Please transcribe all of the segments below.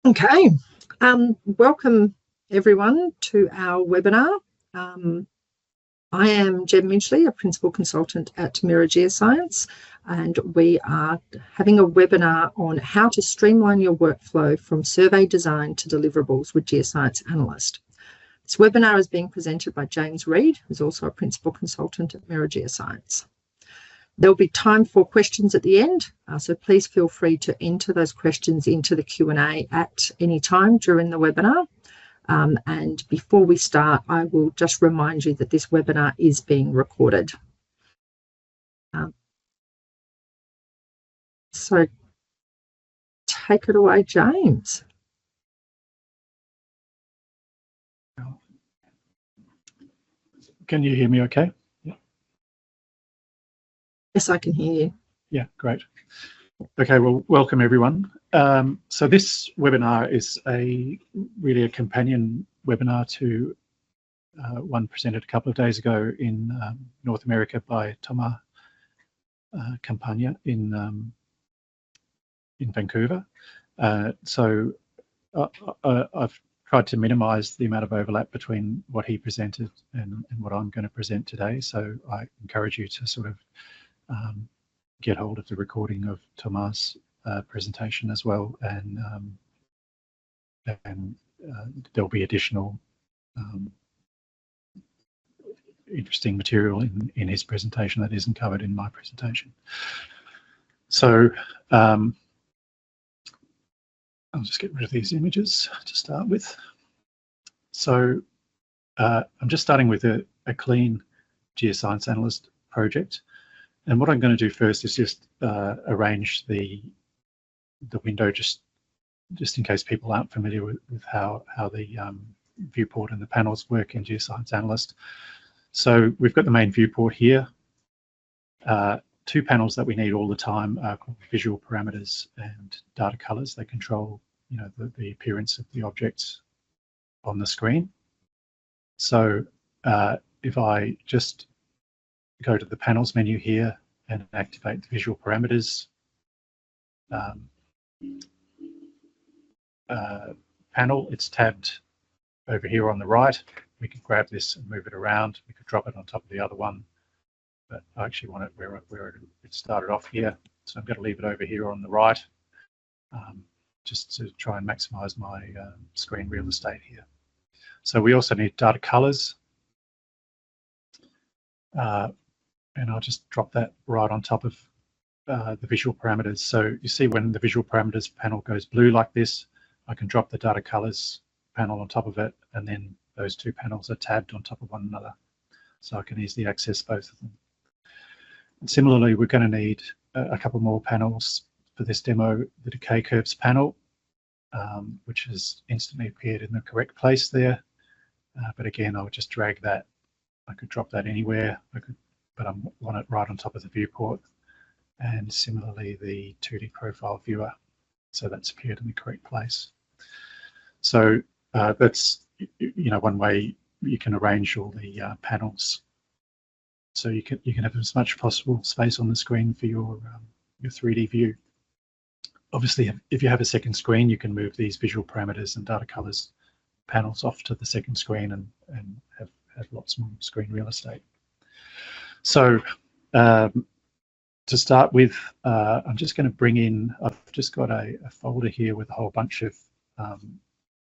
Okay, welcome everyone to our webinar. I am Gem Midgley, a Principal Consultant at Mira Geoscience, and we are having a webinar on how to streamline your workflow from survey design to deliverables with Geoscience Analyst. This webinar is being presented by James Reid, who's also a Principal Consultant at Mira Geoscience. There'll be time for questions at the end, so please feel free to enter those questions into the Q&A at any time during the webinar. And before we start, I will just remind you that this webinar is being recorded. So take it away, James. Can you hear me okay? Yeah. Yes, I can hear you. Yeah, great. Okay, well, welcome everyone. So this webinar is really a companion webinar to one presented a couple of days ago in North America by Thomas Campagna in Vancouver. So I've tried to minimize the amount of overlap between what he presented and what I'm going to present today. So I encourage you to sort of get hold of the recording of Thomas' presentation as well, and there'll be additional interesting material in his presentation that isn't covered in my presentation. So I'll just get rid of these images to start with. So I'm just starting with a clean Geoscience Analyst project. And what I'm going to do first is just arrange the window just in case people aren't familiar with how the viewport and the panels work in Geoscience Analyst. So we've got the main viewport here. Two panels that we need all the time are called visual parameters and data colors. They control, the appearance of the objects on the screen. So if I just go to the panels menu here and activate the visual parameters panel, it's tabbed over here on the right. We can grab this and move it around. We could drop it on top of the other one, but I actually want it where it started off here. So I'm going to leave it over here on the right, just to try and maximize my screen real estate here. So we also need data colors. And I'll just drop that right on top of the visual parameters. So you see when the visual parameters panel goes blue like this, I can drop the data colors panel on top of it, and then those two panels are tabbed on top of one another. So I can easily access both of them. And similarly, we're going to need a couple more panels for this demo, the decay curves panel, which has instantly appeared in the correct place there. But again, I'll just drag that. I could drop that anywhere. But I want it right on top of the viewport, and similarly the 2D profile viewer, so that's appeared in the correct place. So that's one way you can arrange all the panels, so you can have as much possible space on the screen for your 3D view. Obviously, if you have a second screen, you can move these visual parameters and data colors panels off to the second screen and have lots more screen real estate. So to start with, I'm just going to bring in, I've just got a folder here with a whole bunch of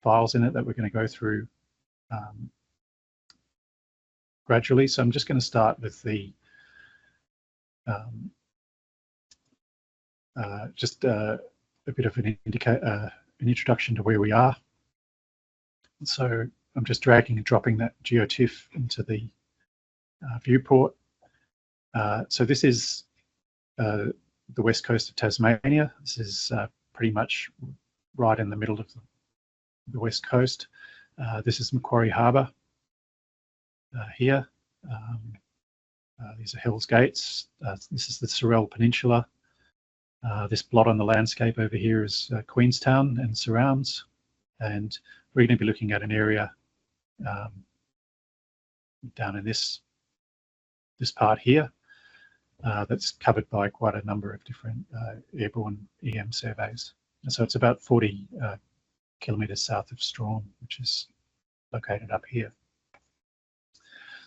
files in it that we're going to go through gradually. So I'm just going to start with the just a bit of an introduction to where we are. So I'm just dragging and dropping that GeoTIFF into the viewport. So this is the west coast of Tasmania. This is pretty much right in the middle of the west coast. This is Macquarie Harbour here. These are Hell's Gates. This is the Sorell Peninsula. This blot on the landscape over here is Queenstown and surrounds. And we're going to be looking at an area down in this part here that's covered by quite a number of different airborne EM surveys. And so it's about 40 kilometers south of Strawn, which is located up here.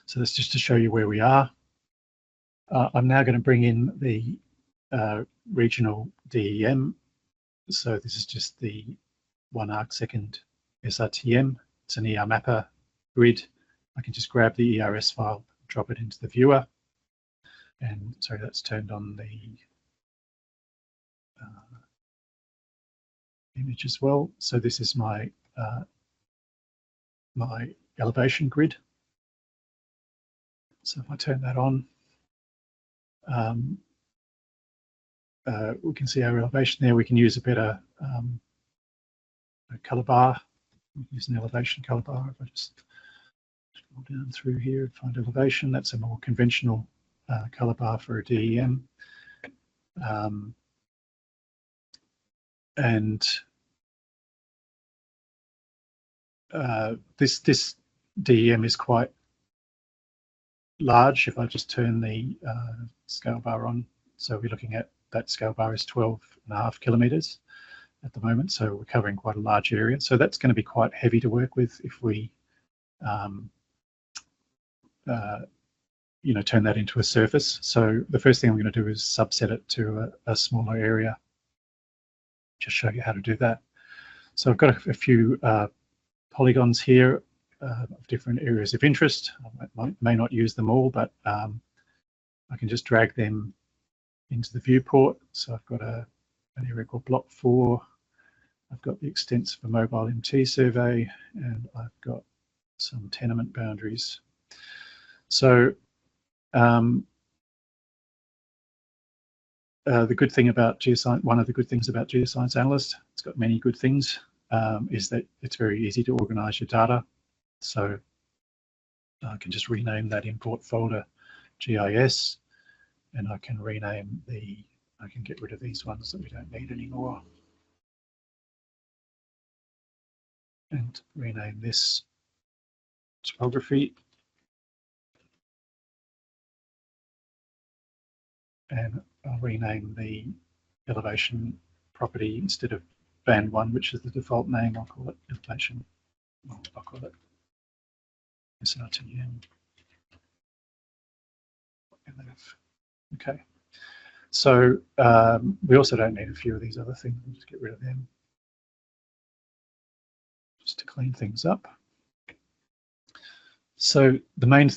So that's just to show you where we are. I'm now going to bring in the regional DEM. So this is just the 1 arcsecond SRTM. It's an ER mapper grid. I can just grab the ERS file, drop it into the viewer. And sorry, that's turned on the image as well. So this is my my elevation grid. So if I turn that on, we can see our elevation there. We can use a better color bar. We can use an elevation color bar. If I just scroll down through here and find elevation, that's a more conventional color bar for a DEM. This DEM is quite large. If I just turn the scale bar on, so we're looking at that scale bar is 12.5 kilometers at the moment, so we're covering quite a large area. So that's going to be quite heavy to work with if we you know, turn that into a surface. So the first thing I'm going to do is subset it to a smaller area. Just show you how to do that. So I've got a few polygons here of different areas of interest. I may not use them all, but I can just drag them into the viewport. So I've got an area called Block 4. I've got the extents of a MobileMT survey, and I've got some tenement boundaries. So the good thing about Geoscience, one of the good things about Geoscience Analyst, it's got many good things, is that it's very easy to organize your data. So I can just rename that import folder GIS, and I can rename I can get rid of these ones that we don't need anymore. And rename this topography. And I'll rename the elevation property, instead of band 1, which is the default name, I'll call it elevation. Well, I'll call it SRTM. Okay. So we also don't need a few of these other things. We'll just get rid of them, just to clean things up. So the main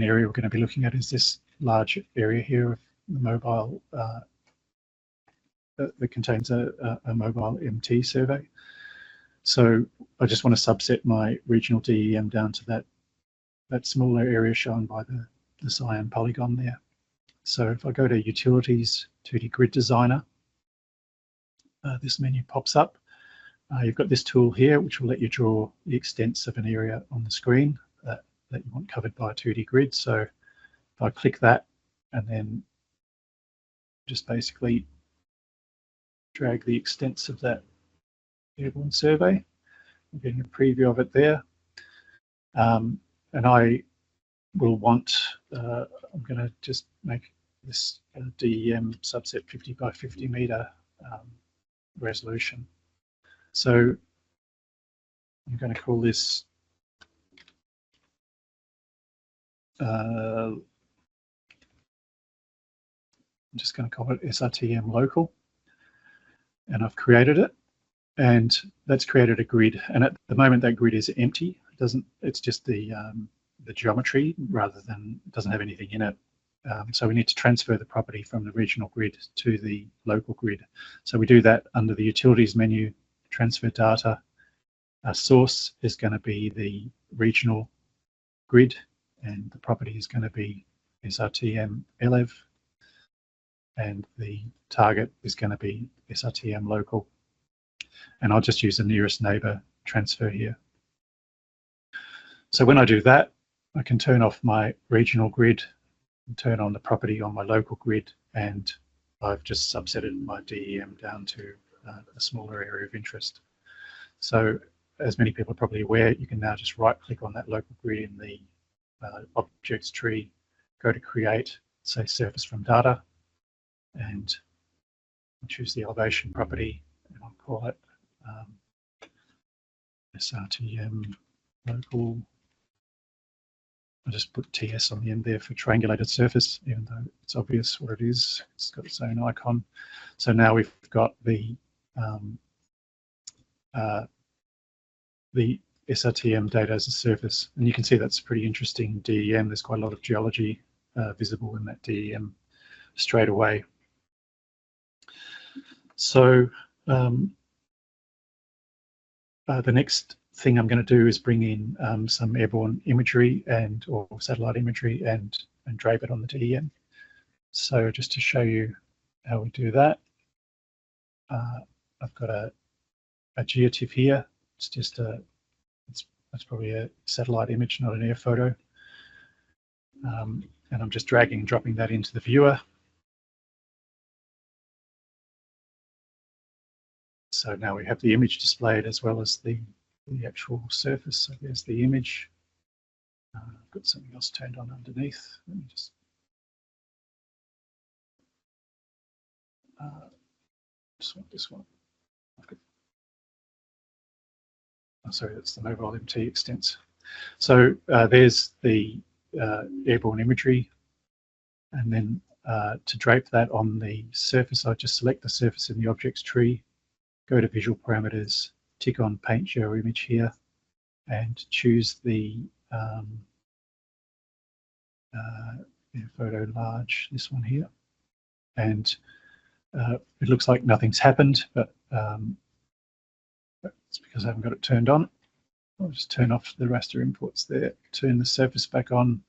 area we're going to be looking at is this large area here of the mobile that contains a MobileMT survey. So I just want to subset my regional DEM down to that smaller area shown by the cyan polygon there. So if I go to Utilities, 2D Grid Designer, this menu pops up. You've got this tool here, which will let you draw the extents of an area on the screen that you want covered by a 2D grid. So if I click that and then just basically drag the extents of that airborne survey, I'm getting a preview of it there. And I will want, I'm going to just make this DEM subset 50 by 50 meter resolution. So I'm going to call this I'm just going to call it SRTM local, and I've created it, and that's created a grid. And at the moment, that grid is empty. It doesn't. It's just the geometry, rather than, it doesn't have anything in it. So we need to transfer the property from the regional grid to the local grid. So we do that under the Utilities menu, Transfer Data. Our source is going to be the regional grid, and the property is going to be SRTM elev, and the target is going to be SRTM local. And I'll just use the nearest neighbor transfer here. So when I do that, I can turn off my regional grid and turn on the property on my local grid, and I've just subsetted my DEM down to a smaller area of interest. So as many people are probably aware, you can now just right click on that local grid in the objects tree, go to create, say surface from data, and choose the elevation property, and I'll call it SRTM local. I just put TS on the end there for triangulated surface, even though it's obvious what it is. It's got its own icon. So now we've got the SRTM data as a surface, and you can see that's pretty interesting DEM. There's quite a lot of geology visible in that DEM straight away. So the next thing I'm going to do is bring in some airborne imagery or satellite imagery and drape it on the DEM. So just to show you how we do that, I've got a geotiff here. It's just that's probably a satellite image, not an air photo. And I'm just dragging and dropping that into the viewer. So now we have the image displayed as well as the actual surface. So there's the image. I've got something else turned on underneath. Let me just want this one. Oh, sorry, that's the MobileMT extents. So there's the airborne imagery, and then to drape that on the surface, I just select the surface in the objects tree, go to visual parameters, tick on paint GeoImage here, and choose the photo large, this one here. And it looks like nothing's happened, but it's because I haven't got it turned on. I'll just turn off the raster imports there, turn the surface back on.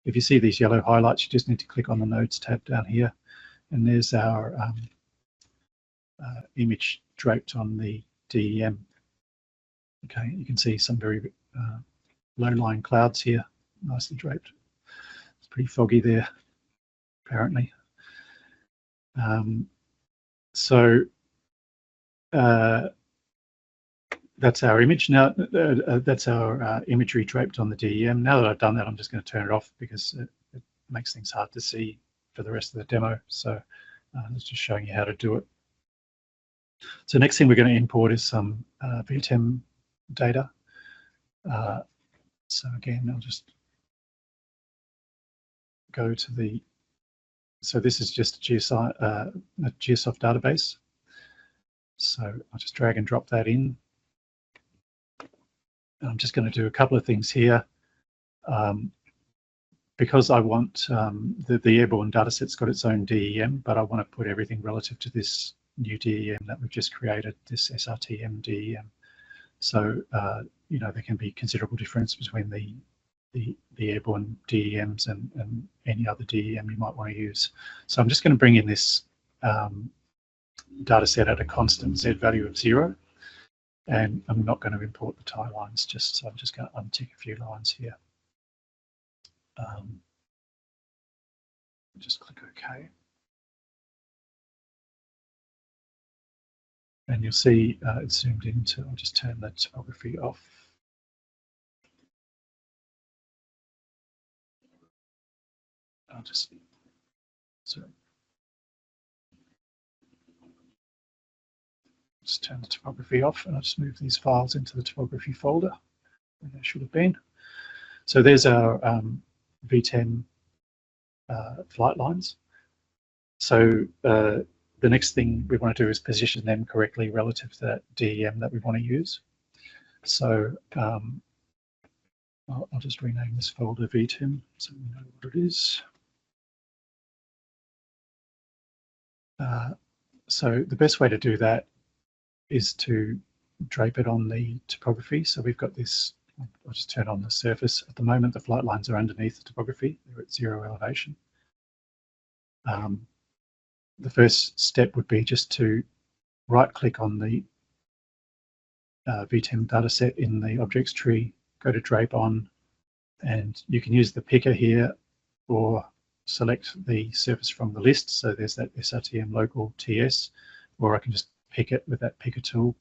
If you see these yellow highlights, you just need to click on the nodes tab down here, and there's our image draped on the DEM. Okay, you can see some very low-lying clouds here, nicely draped. It's pretty foggy there, apparently. So that's our image. Now that's our imagery draped on the DEM. Now that I've done that, I'm just going to turn it off because it makes things hard to see for the rest of the demo. So it's just showing you how to do it. So next thing we're going to import is some VTEM data. So again, I'll just go to the, so this is just a Geosoft database. So I'll just drag and drop that in. I'm just going to do a couple of things here. Because I want the airborne dataset's got its own DEM, but I want to put everything relative to this new DEM that we've just created, this SRTM DEM. So you know, there can be considerable difference between the airborne DEMs and any other DEM you might want to use. So I'm just going to bring in this dataset at a constant Z value of 0. And I'm not going to import the tie lines, so I'm just going to untick a few lines here. Just click OK. And you'll see it's zoomed into, I'll just turn the topography off. I'll just, sorry. Just turn the topography off, and I'll just move these files into the topography folder where they should have been. So there's our VTEM flight lines. So the next thing we want to do is position them correctly relative to that DEM that we want to use. So I'll just rename this folder VTEM so we know what it is. So the best way to do that is to drape it on the topography. So we've got this, I'll just turn on the surface. At the moment, the flight lines are underneath the topography. They're at 0 elevation. The first step would be just to right-click on the VTEM dataset in the objects tree, go to drape on, and you can use the picker here or select the surface from the list. So there's that SRTM local TS, or I can just pick it with that picker tool.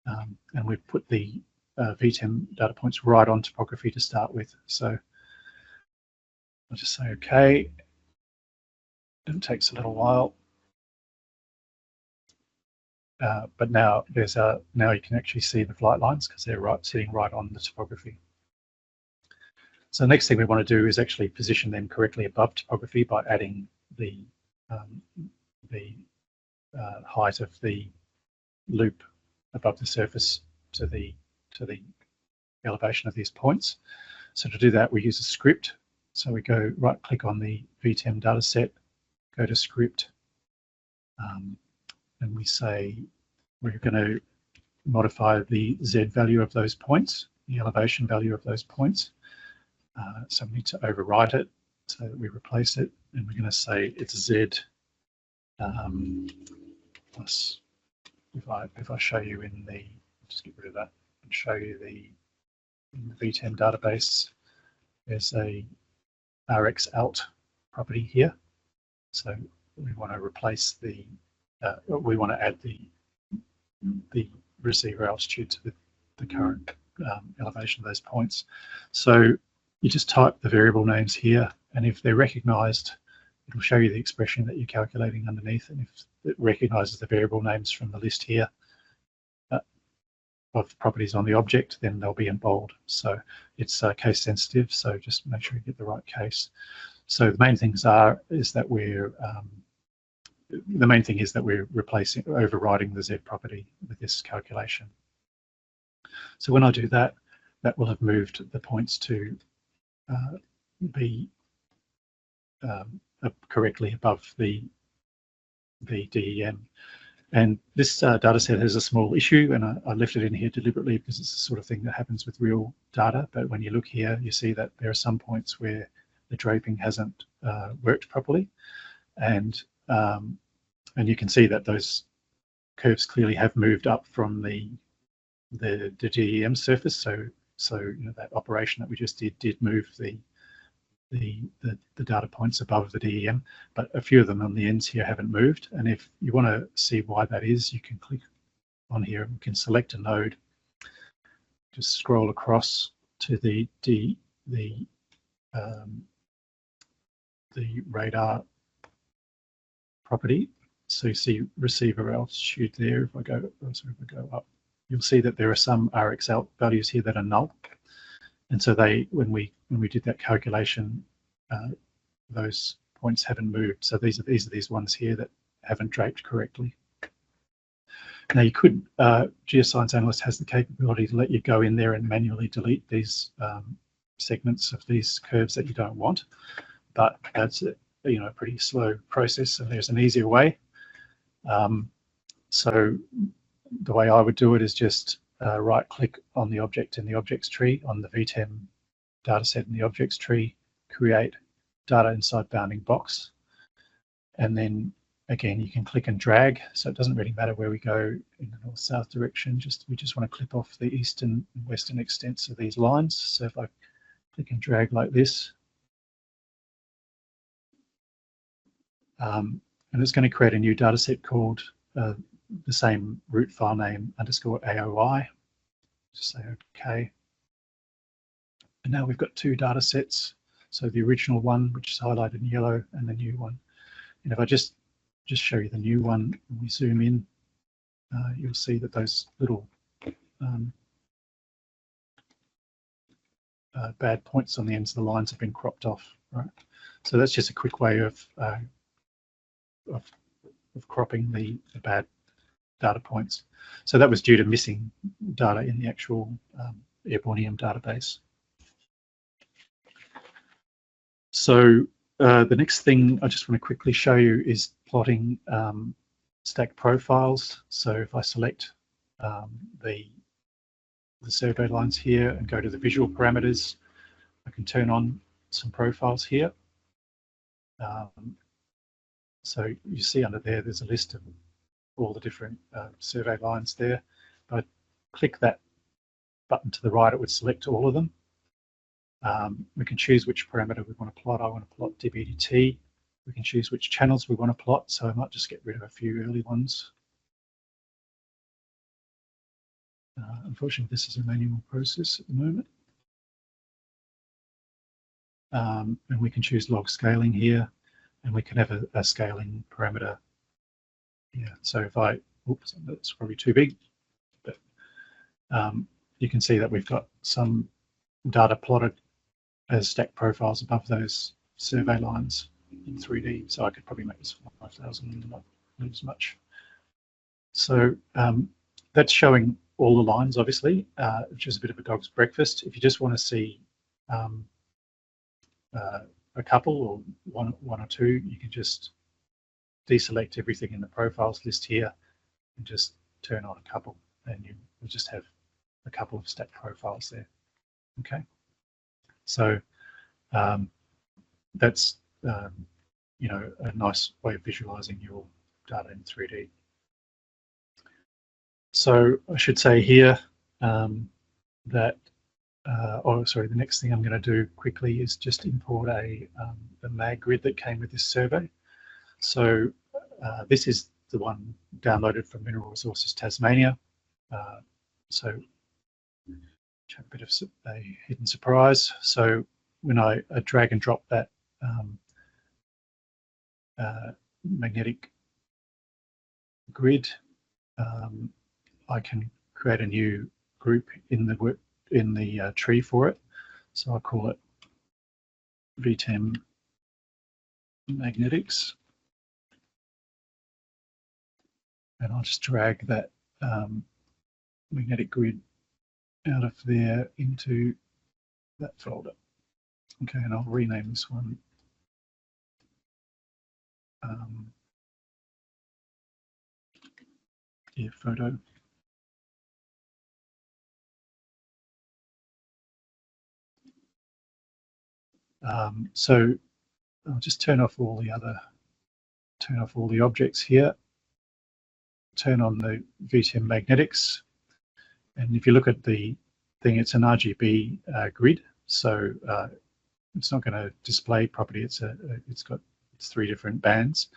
And we've put the VTEM data points right on topography to start with. So I'll just say OK. It takes a little while. but now now you can actually see the flight lines because they're sitting right on the topography. So the next thing we want to do is actually position them correctly above topography by adding the height of the loop above the surface to the elevation of these points. So to do that, we use a script. So we go right click on the VTEM dataset, go to script, and we say we're going to modify the Z value of those points, the elevation value of those points. So we need to overwrite it so that we replace it, and we're going to say it's Z plus, if I show you in the, just get rid of that and show you in the VTEM database, there's a RX alt property here. So we want to replace we want to add the receiver altitude to the current elevation of those points. So you just type the variable names here, and if they're recognized, it'll show you the expression that you're calculating underneath, and if it recognizes the variable names from the list here of properties on the object, then they'll be in bold. So it's case sensitive, so just make sure you get the right case. So the main things is that we're replacing, overriding the Z property with this calculation. So when I do that, that will have moved the points to be correctly above the DEM. And this data set has a small issue, and I left it in here deliberately because it's the sort of thing that happens with real data. But when you look here, you see that there are some points where the draping hasn't worked properly, and you can see that those curves clearly have moved up from the DEM surface. So you know, that operation that we just did move the data points above the DEM, but a few of them on the ends here haven't moved. And if you want to see why that is, you can click on here and we can select a node, just scroll across to the radar property. So you see receiver altitude there. If I go up, you'll see that there are some RX alt values here that are null. And so when we did that calculation, those points haven't moved. So these are these ones here that haven't draped correctly. Now you could, Geoscience Analyst has the capability to let you go in there and manually delete these segments of these curves that you don't want, but that's a pretty slow process, and there's an easier way. So the way I would do it is just right click on the object in the objects tree, on the VTEM dataset in the objects tree, create data inside bounding box, and then again you can click and drag. So it doesn't really matter where we go in the north-south direction, we just want to clip off the eastern and western extents of these lines. So if I click and drag like this, and it's going to create a new dataset called the same root file name _AOI. Just say OK. And now we've got two data sets. So the original one, which is highlighted in yellow, and the new one. And if I just show you the new one, and we zoom in, you'll see that those little bad points on the ends of the lines have been cropped off. Right. So that's just a quick way of cropping the bad data points. So that was due to missing data in the actual airborne EM database. So the next thing I just want to quickly show you is plotting stack profiles. So if I select the survey lines here and go to the visual parameters, I can turn on some profiles here. So you see under there's a list of all the different survey lines there. If I click that button to the right, it would select all of them. We can choose which parameter we want to plot. I want to plot DBDT. We can choose which channels we want to plot. So I might just get rid of a few early ones. Unfortunately, this is a manual process at the moment. And we can choose log scaling here, and we can have a scaling parameter here. So if I oops, that's probably too big, but you can see that we've got some data plotted as stacked profiles above those survey lines in 3D. So I could probably make this 5,000 and not lose much. So that's showing all the lines, obviously, which is a bit of a dog's breakfast. If you just want to see a couple or one or two, you can just deselect everything in the profiles list here and just turn on a couple, and you will just have a couple of stacked profiles there. Okay, so that's you know, a nice way of visualizing your data in 3D. So I should say here that oh, sorry, the next thing I'm going to do quickly is just import a mag grid that came with this survey. So this is the one downloaded from Mineral Resources Tasmania. So a bit of a hidden surprise. So when I drag and drop that magnetic grid, I can create a new group in the tree for it. So I call it VTEM magnetics, and I'll just drag that magnetic grid out of there into that folder. Okay, and I'll rename this one photo. So I'll just turn off all the objects here, turn on the VTEM magnetics, and if you look at the thing, it's an RGB grid, so it's not going to display properly. It's three different bands.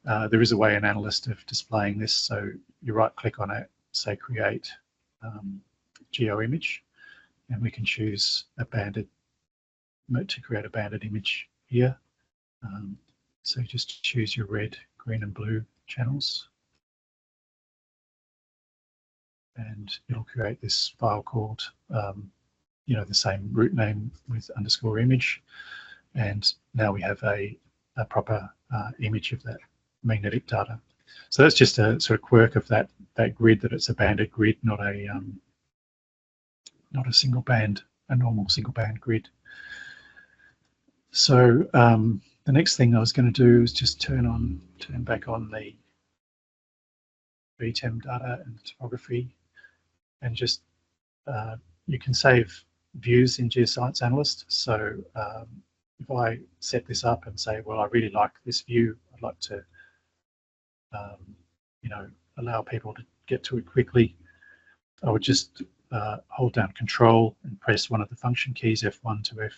There is a way in Analyst of displaying this, so you right click on it, say create GeoImage, and we can choose a banded to create a banded image here. So just choose your red, green and blue channels, and it'll create this file called you know, the same root name with _image, and now we have a proper image of that magnetic data. So that's just a sort of quirk of that grid, that it's a banded grid, not a single band, a normal single band grid. So the next thing I was going to do is just turn back on the VTEM data and topography, and just you can save views in Geoscience Analyst. So if I set this up and say, well, I really like this view, I'd like to you know, allow people to get to it quickly, I would just hold down Control and press one of the function keys, F1 to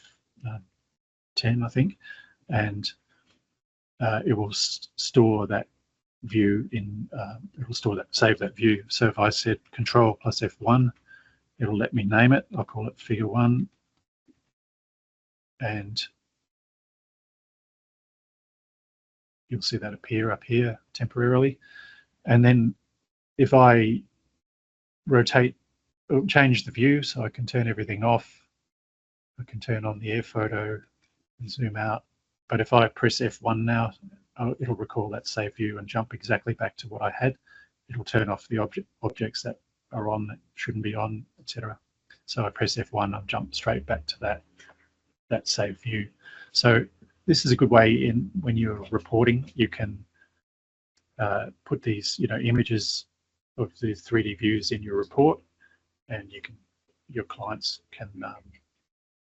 F10, I think, and it will store that view in. It will save that view. So if I said Control plus F1, it'll let me name it. I'll call it Figure 1, and you'll see that appear up here temporarily. And then if I rotate, change the view, so I can turn everything off, I can turn on the air photo and zoom out. But if I press F1 now, it'll recall that save view and jump exactly back to what I had. It'll turn off the objects that are on that shouldn't be on, etc. So I press F1, I've jumped straight back to that save view. So this is a good way in when you're reporting, you can put these, you know, images of the 3D views in your report, and your clients can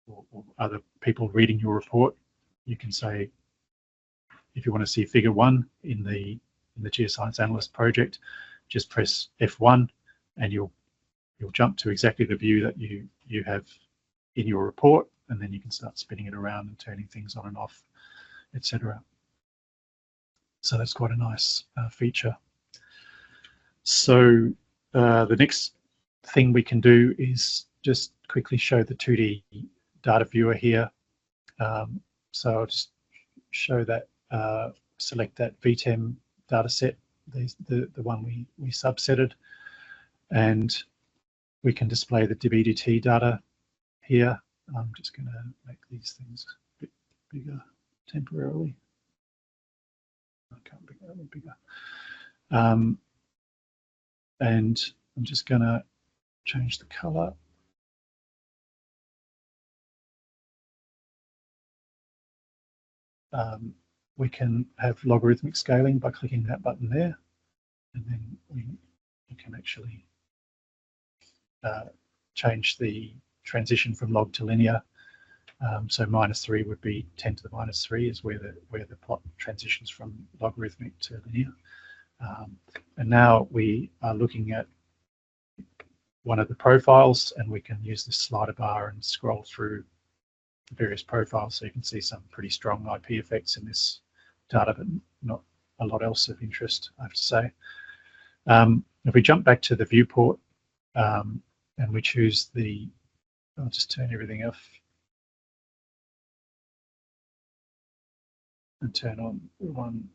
or other people reading your report, you can say, if you want to see Figure 1 in the Geoscience Analyst project, just press F1, and you'll jump to exactly the view that you have in your report, and then you can start spinning it around and turning things on and off, etc. So that's quite a nice feature. So the next thing we can do is just quickly show the 2D data viewer here. So I'll just show that, select that VTEM data set the one we subsetted, and we can display the DBDT data here. I'm just going to make these things a bit bigger temporarily. I can't make that one bigger. And I'm just going to change the color. We can have logarithmic scaling by clicking that button there, and then we can actually change the transition from log to linear. So -3 would be 10 to the -3 is where the plot transitions from logarithmic to linear. And now we are looking at one of the profiles, and we can use this slider bar and scroll through the various profiles, so you can see some pretty strong IP effects in this data, but not a lot else of interest, I have to say. If we jump back to the viewport and we choose the, I'll just turn everything off and turn on the one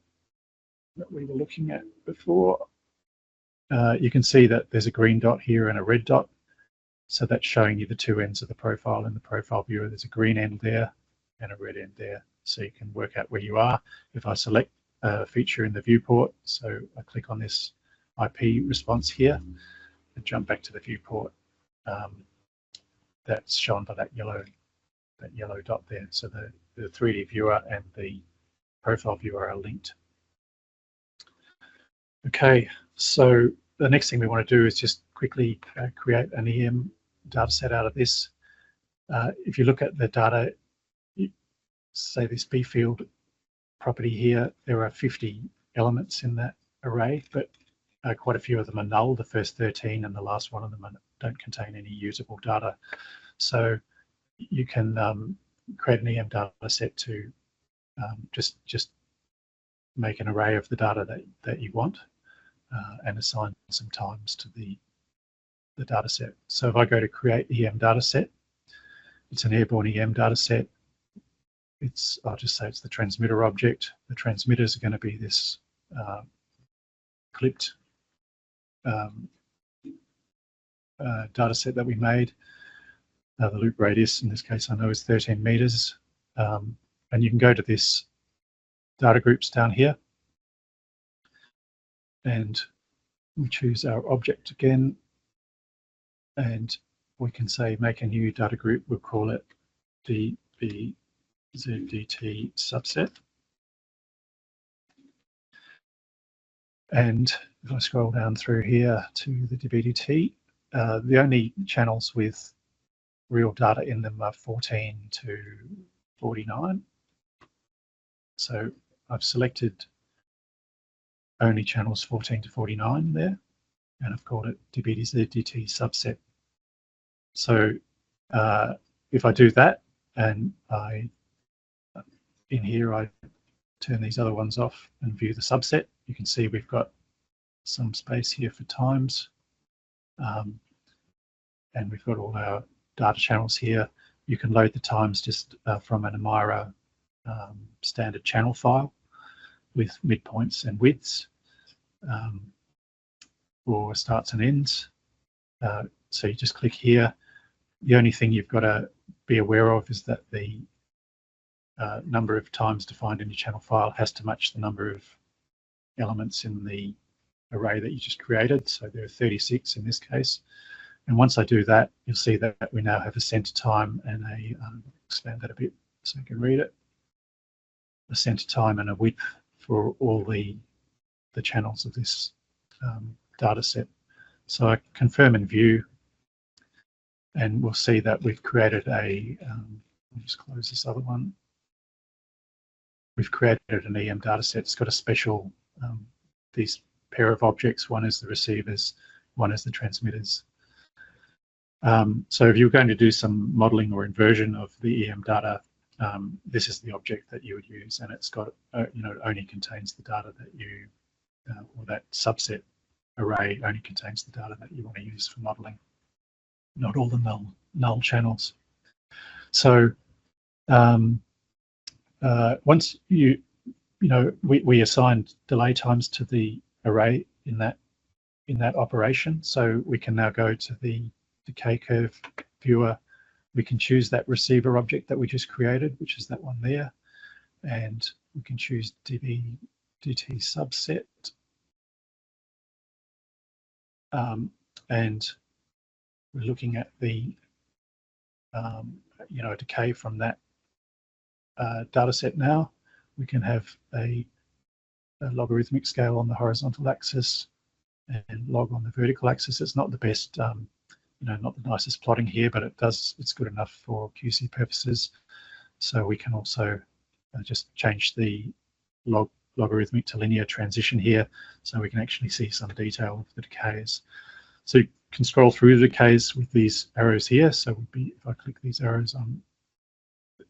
that we were looking at before. You can see that there's a green dot here and a red dot. So that's showing you the two ends of the profile. In the profile viewer, there's a green end there and a red end there. So you can work out where you are. If I select a feature in the viewport, so I click on this IP response here and jump back to the viewport, that's shown by that yellow dot there. So the 3D viewer and the profile viewer are linked. Okay, so the next thing we want to do is just quickly create an EM data set out of this. If you look at the data, say this B field property here, there are 50 elements in that array, but quite a few of them are null. The first 13 and the last one of them don't contain any usable data. So you can create an EM data set to just make an array of the data that you want and assign some times to the data set. So if I go to create EM data set, it's an airborne EM data set. I'll just say it's the transmitter object. The transmitters are going to be this clipped data set that we made. The loop radius in this case I know is 13 meters. And you can go to this data groups down here, and we choose our object again, and we can say make a new data group. We'll call it DBZDT subset. And if I scroll down through here to the DBDT, the only channels with real data in them are 14 to 49. So I've selected only channels 14 to 49 there, and I've called it DBZDT subset. So if I do that, and in here I turn these other ones off and view the subset, you can see we've got some space here for times, and we've got all our data channels here. You can load the times just from an Mira standard channel file with midpoints and widths, or starts and ends. So you just click here. The only thing you've got to be aware of is that the number of times defined in your channel file has to match the number of elements in the array that you just created. So there are 36 in this case. And once I do that, you'll see that we now have a center time and a, expand that a bit so you can read it, a center time and a width for all the channels of this data set. So I confirm and view, and we'll see that we've created a, I'll just close this other one. We've created an EM data set. It's got a special, these pair of objects. One is the receivers, one is the transmitters. So if you're going to do some modeling or inversion of the EM data, this is the object that you would use, and it's got, you know, it only contains the data that you, or that subset array only contains the data that you want to use for modeling, not all the null channels. So once we assigned delay times to the array in that operation. So we can now go to the decay curve viewer. We can choose that receiver object that we just created, which is that one there, and we can choose DT subset, and we're looking at the decay from that data set now. We can have a logarithmic scale on the horizontal axis and log on the vertical axis. It's not the best, not the nicest plotting here, but it's good enough for QC purposes. So we can also just change the logarithmic to linear transition here, so we can actually see some detail of the decays. So you can scroll through the decays with these arrows here. So if I click these arrows on,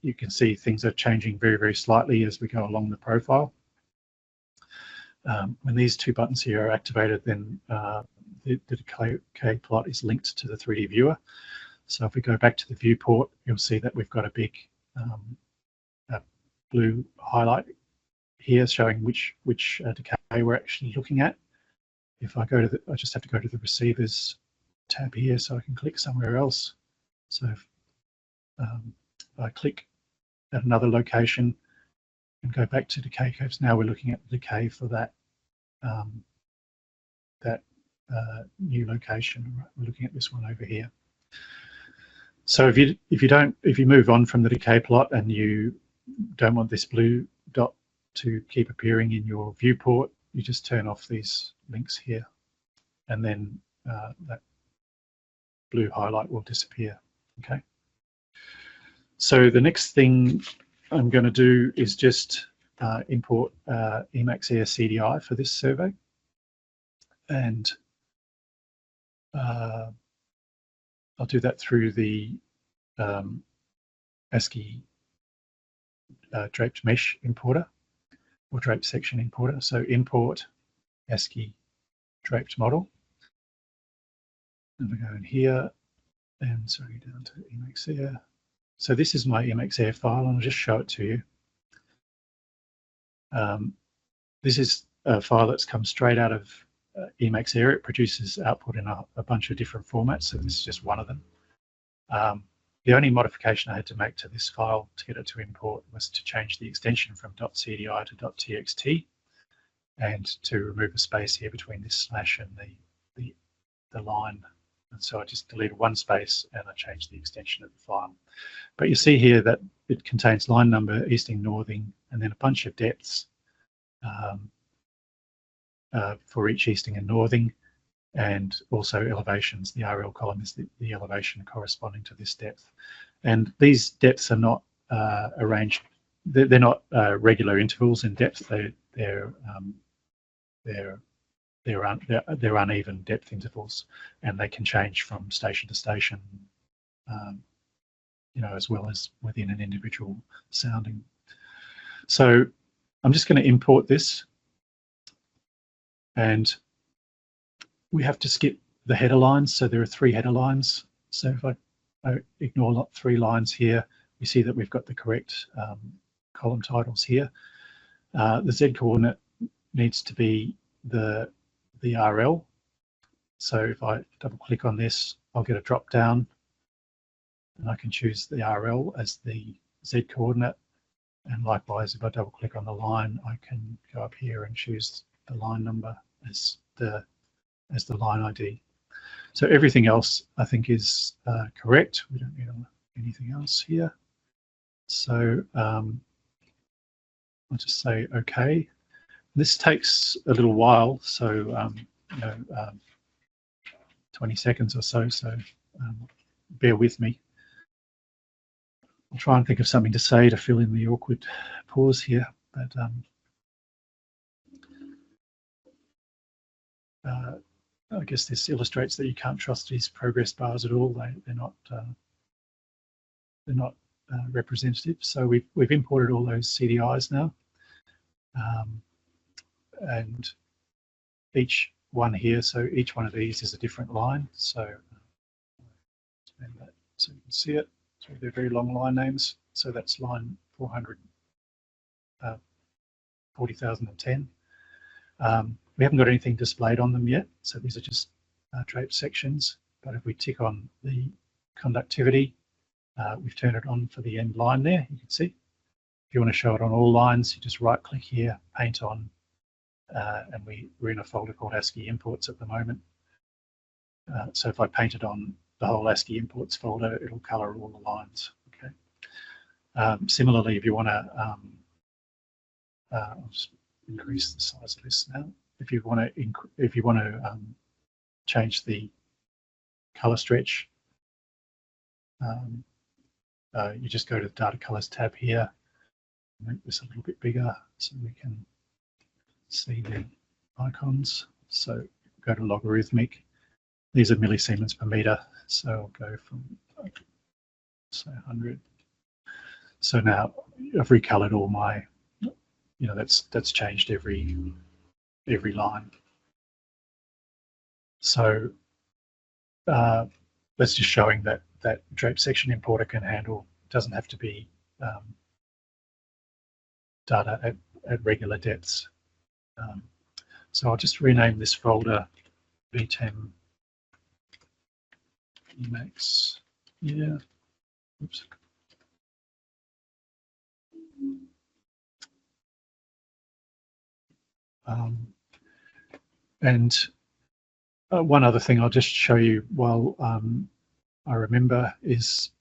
you can see things are changing very, very slightly as we go along the profile. When these two buttons here are activated, then the decay plot is linked to the 3D viewer. So if we go back to the viewport, you'll see that we've got a big blue highlight here showing which decay we're actually looking at. If I go to I just have to go to the receivers tab here, so I can click somewhere else. So if I click at another location and go back to decay curves, now we're looking at the decay for that new location. We're looking at this one over here. So if you move on from the decay plot and you don't want this blue dot to keep appearing in your viewport, you just turn off these links here, and then that blue highlight will disappear. Okay. So the next thing I'm going to do is just import Emacs Air CDI for this survey, and I'll do that through the ASCII draped mesh importer or draped section importer. So import ASCII draped model, and we go in here and sorry, down to Emacs Air. So this is my Emacs Air file, and I'll just show it to you. This is a file that's come straight out of Emacs Air. It produces output in a bunch of different formats, so this is just one of them. The only modification I had to make to this file to get it to import was to change the extension from .cdi to .txt, and to remove a space here between this slash and the line. And so I just deleted one space and I changed the extension of the file. But you see here that it contains line number, easting, northing, and then a bunch of depths for each easting and northing, and also elevations. The RL column is the elevation corresponding to this depth. And these depths are not arranged, they're not regular intervals in depth. They're uneven depth intervals, and they can change from station to station, as well as within an individual sounding. So I'm just going to import this, and we have to skip the header lines. So there are 3 header lines. So if I ignore 3 lines here, we see that we've got the correct column titles here. The Z coordinate needs to be the RL. So if I double click on this, I'll get a drop down, and I can choose the RL as the Z coordinate. And likewise, if I double click on the line, I can go up here and choose the line number as the line ID. So everything else I think is correct. We don't need anything else here. So I'll just say OK. This takes a little while, so 20 seconds or so. So bear with me. I'll try and think of something to say to fill in the awkward pause here, but I guess this illustrates that you can't trust these progress bars at all. They're not representative. So we've imported all those CDIs now, and each one here. So each one of these is a different line. So expand that so you can see it. So they're very long line names. So that's line 440,010. We haven't got anything displayed on them yet, so these are just draped sections. But if we tick on the conductivity, we've turned it on for the end line there, you can see. If you want to show it on all lines, you just right click here, paint on, and we're in a folder called ASCII imports at the moment. So if I paint it on the whole ASCII imports folder, it'll color all the lines. Okay. Similarly, if you want to, I'll just increase the size of this now. If you want to change the color stretch, you just go to the data colors tab here, make this a little bit bigger so we can see the icons. So go to logarithmic. These are millisiemens per meter, so I'll go from say 100. So now I've recolored all my, that's changed every line. So that's just showing that drape section importer can handle, doesn't have to be data at regular depths. So I'll just rename this folder VTEM Emacs. Yeah. Oops. And one other thing I'll just show you while I remember is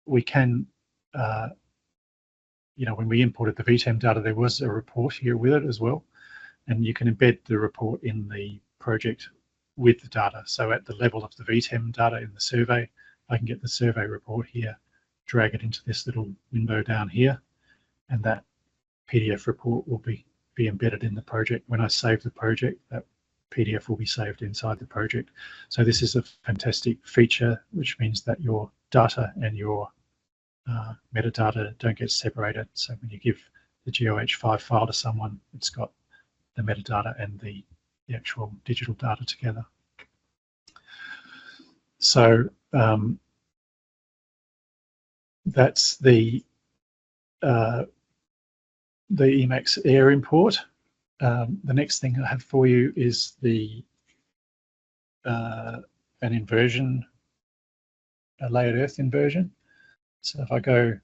we can, when we imported the VTEM data, there was a report here with it as well, and you can embed the report in the project with the data. So at the level of the VTEM data in the survey, I can get the survey report here, drag it into this little window down here, and that PDF report will be embedded in the project. When I save the project, that PDF will be saved inside the project. So this is a fantastic feature, which means that your data and your metadata don't get separated. So when you give the GeoH5 file to someone, it's got the metadata and the actual digital data together. So that's the Emacs Air import. The next thing I have for you is the an inversion, a layered earth inversion. So if I go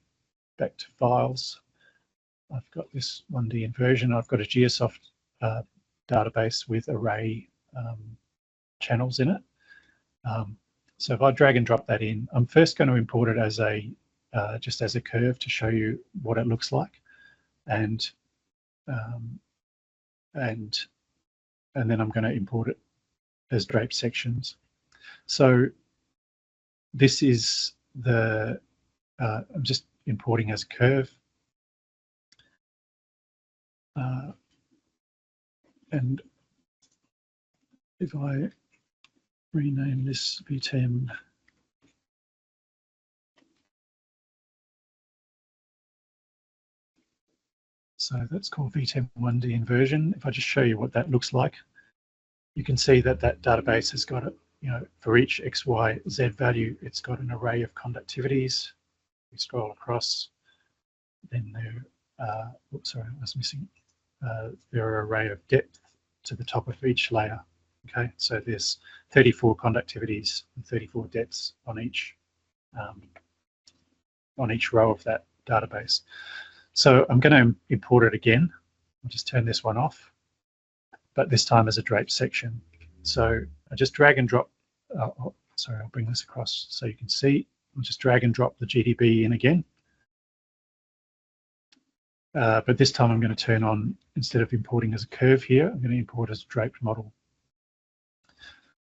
back to files, I've got this 1D inversion. I've got a Geosoft database with array channels in it. So if I drag and drop that in, I'm first going to import it as a just as a curve to show you what it looks like, and then I'm going to import it as draped sections. So this is the I'm just importing as a curve, and if I rename this VTEM so that's called VTEM 1D inversion. If I just show you what that looks like, you can see that that database has got, for each X, Y, Z value, it's got an array of conductivities. We scroll across, then there, oops, sorry, I was missing. There are an array of depth to the top of each layer. Okay, so there's 34 conductivities and 34 depths on each row of that database. So I'm going to import it again. I'll just turn this one off, but this time as a draped section. So I just drag and drop, sorry, I'll bring this across so you can see. I'll just drag and drop the GDB in again. But this time I'm going to turn on, instead of importing as a curve here, I'm going to import as a draped model.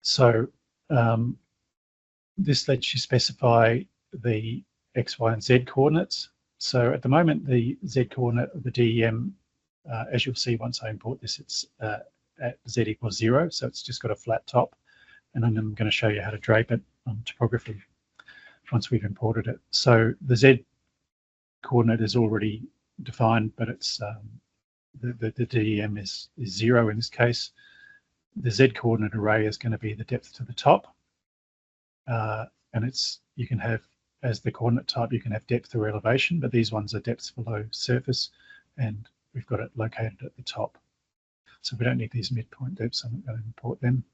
So this lets you specify the X, Y, and Z coordinates. So at the moment, the Z coordinate of the DEM, as you'll see once I import this, it's at Z equals 0. So it's just got a flat top. And then I'm going to show you how to drape it on topography once we've imported it. So the Z coordinate is already defined, but it's the DEM is 0 in this case. The Z coordinate array is going to be the depth to the top. And you can have, as the coordinate type, you can have depth or elevation, but these ones are depths below surface, and we've got it located at the top. So we don't need these midpoint depths, I'm not going to import them.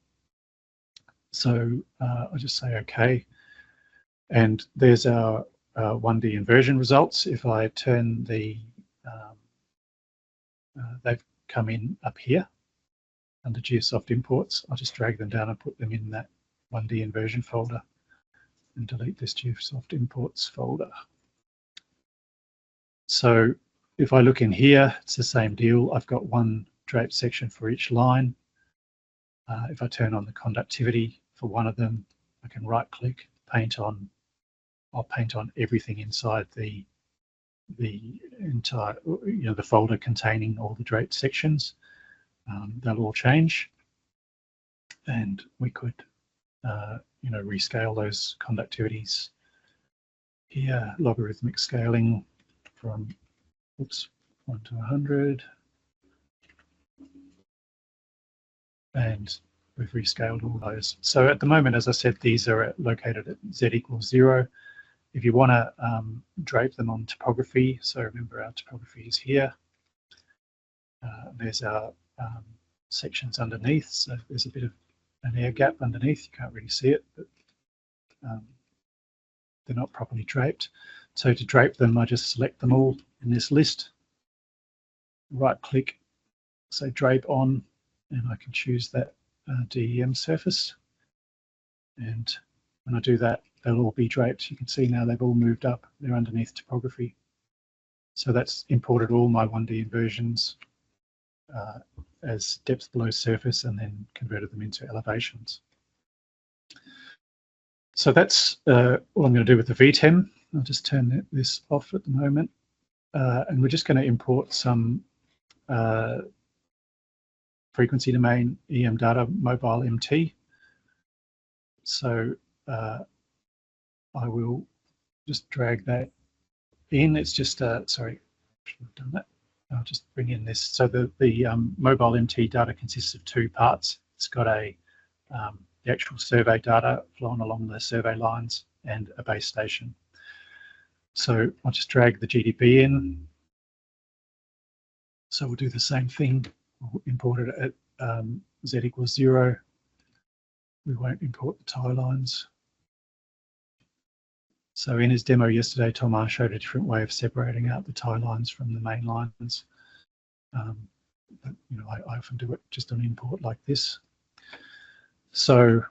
So I'll just say OK. And there's our 1D inversion results. If I turn the, they've come in up here under Geosoft imports. I'll just drag them down and put them in that 1D inversion folder and delete this Geosoft imports folder. So if I look in here, it's the same deal. I've got one drape section for each line. If I turn on the conductivity for one of them, I can right click, paint on. I'll paint on everything inside the entire, the folder containing all the draped sections. They'll all change, and we could, rescale those conductivities here. Logarithmic scaling from, 1 to 100, and we've rescaled all those. So at the moment, as I said, these are located at z equals 0. If you want to drape them on topography, so remember our topography is here. There's our sections underneath, so there's a bit of an air gap underneath. You can't really see it, but they're not properly draped. So to drape them, I just select them all in this list, right click, say drape on, and I can choose that DEM surface. And when I do that, they'll all be draped. You can see now they've all moved up. They're underneath topography. So that's imported all my 1D inversions as depth below surface and then converted them into elevations. So that's all I'm going to do with the VTEM. I'll just turn this off at the moment. And we're just going to import some frequency domain EM data MobileMT. So I will just drag that in. It's just, sorry, I should have done that. I'll just bring in this. So the MobileMT data consists of two parts. It's got the actual survey data flowing along the survey lines and a base station. So I'll just drag the GDP in. So we'll do the same thing. We'll import it at z equals 0. We won't import the tie lines. So in his demo yesterday, Thomas showed a different way of separating out the tie lines from the main lines. But I often do it just on import like this. So,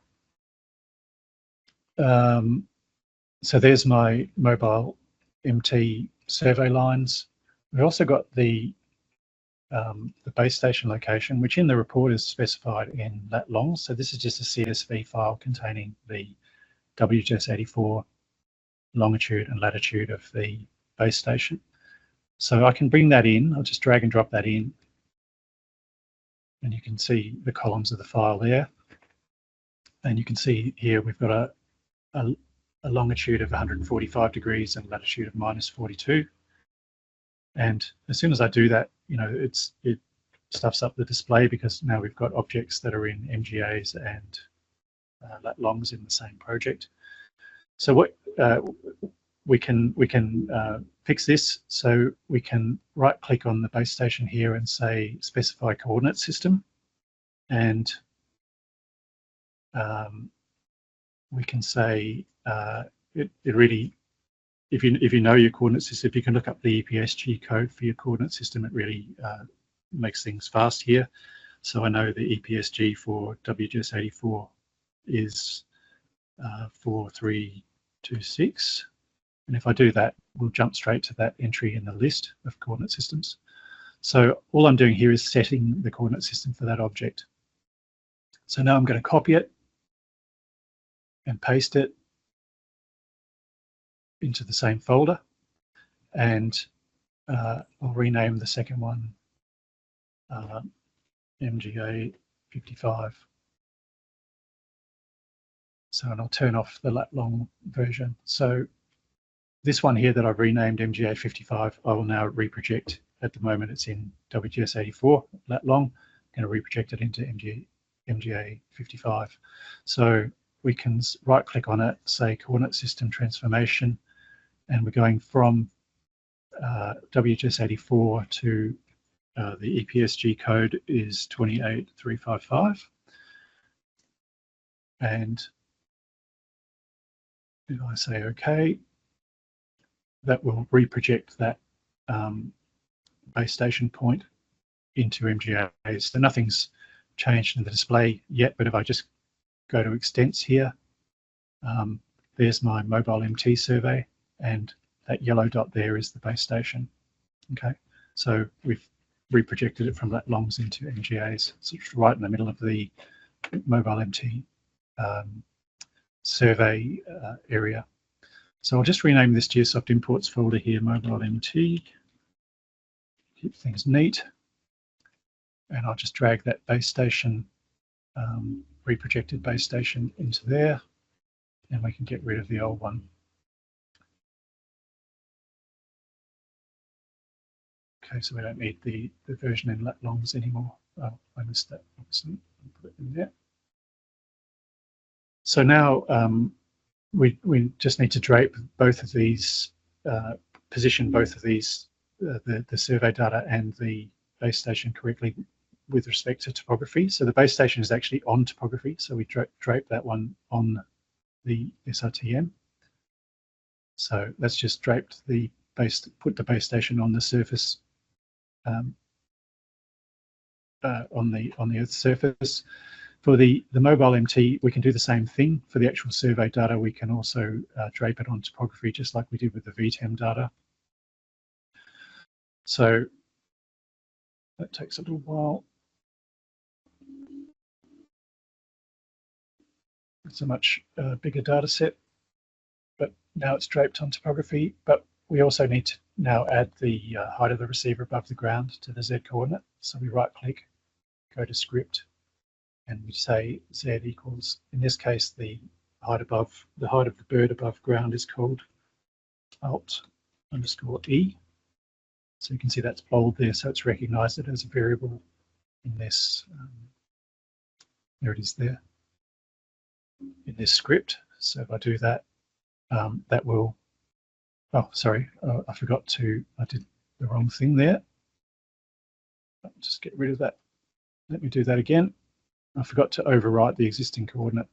so there's my MobileMT survey lines. We've also got the base station location, which in the report is specified in lat long. So this is just a CSV file containing the WGS84 longitude and latitude of the base station. So I can bring that in. I'll just drag and drop that in, and you can see the columns of the file there. And you can see here we've got a longitude of 145 degrees and latitude of -42. And as soon as I do that, it stuffs up the display because now we've got objects that are in MGAs and lat longs in the same project. So what we can fix this. So we can right click on the base station here and say specify coordinate system, and we can say it really, if you know your coordinate system, if you can look up the EPSG code for your coordinate system, it really makes things fast here. So I know the EPSG for WGS84 is 4326. And if I do that, we'll jump straight to that entry in the list of coordinate systems. So all I'm doing here is setting the coordinate system for that object. So now I'm going to copy it and paste it into the same folder, and I'll rename the second one MGA 55. So, and I'll turn off the lat long version. So this one here that I've renamed MGA 55, I will now reproject. At the moment it's in WGS 84 lat long. I'm going to reproject it into MGA 55. So we can right click on it, say coordinate system transformation, and we're going from WGS 84 to the EPSG code is 28355. And if I say OK, that will reproject that base station point into MGAs. So nothing's changed in the display yet, but if I just go to extents here, there's my MobileMT survey, and that yellow dot there is the base station. Okay, so we've reprojected it from lat longs into MGAs. So it's right in the middle of the MobileMT survey area. So I'll just rename this Geosoft imports folder here MobileMT. Keep things neat. And I'll just drag that base station, reprojected base station into there, and we can get rid of the old one. Okay, so we don't need the version in lat longs anymore. Oh, I missed that, obviously. I'll put it in there. So now we just need to drape both of these, position both of these, the survey data and the base station correctly with respect to topography. So the base station is actually on topography, so we drape that one on the SRTM. So that's just draped the base, put the base station on the surface, on the Earth's surface. For the MobileMT, we can do the same thing. For the actual survey data, we can also drape it on topography, just like we did with the VTEM data. So that takes a little while. It's a much bigger data set, but now it's draped on topography. But we also need to now add the height of the receiver above the ground to the Z coordinate. So we right click, go to script, and we say Z equals, in this case, the height of the bird above ground is called Alt_E. So you can see that's bold there, so it's recognized it as a variable in this, there it is there, in this script. So if I do that, that will, oh, sorry, I forgot to, I did the wrong thing there. I'll just get rid of that. Let me do that again. I forgot to overwrite the existing coordinate.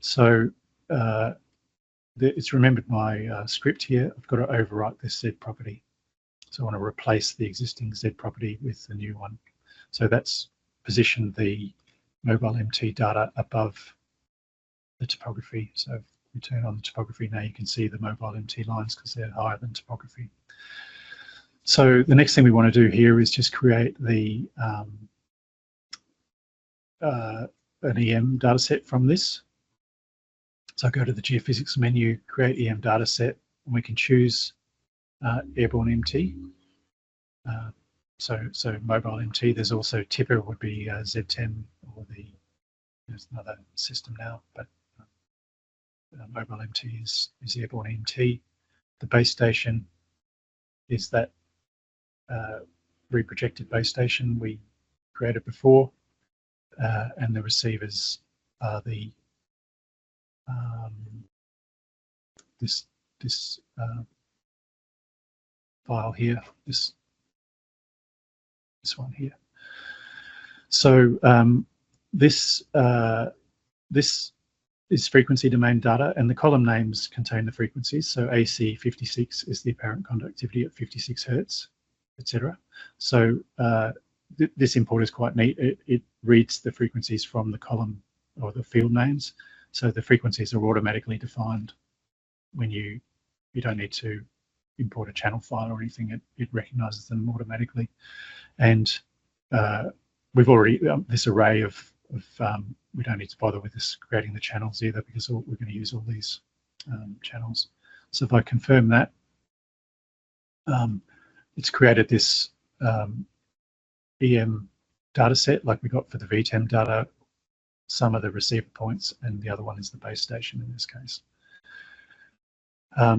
So it's remembered my script here. I've got to overwrite this Z property. So I want to replace the existing Z property with the new one. So that's positioned the MobileMT data above the topography. So if we turn on the topography now, you can see the MobileMT lines because they're higher than topography. So the next thing we want to do here is just create the an EM dataset from this. So I go to the geophysics menu, create EM dataset, and we can choose airborne MT. So MobileMT. There's also Tipper would be VTEM, or there's another system now, but MobileMT is airborne MT. The base station is that reprojected base station we created before, and the receivers are the this file here, this one here. So this is frequency domain data, and the column names contain the frequencies. So AC 56 is the apparent conductivity at 56 Hertz, etc. So this import is quite neat. It reads the frequencies from the column or the field names. So the frequencies are automatically defined when you don't need to import a channel file or anything. It recognizes them automatically. And we've already, this array of we don't need to bother with this creating the channels either, because we're going to use all these channels. So if I confirm that, it's created this EM data set like we got for the VTEM data. Some of the receiver points, and the other one is the base station in this case.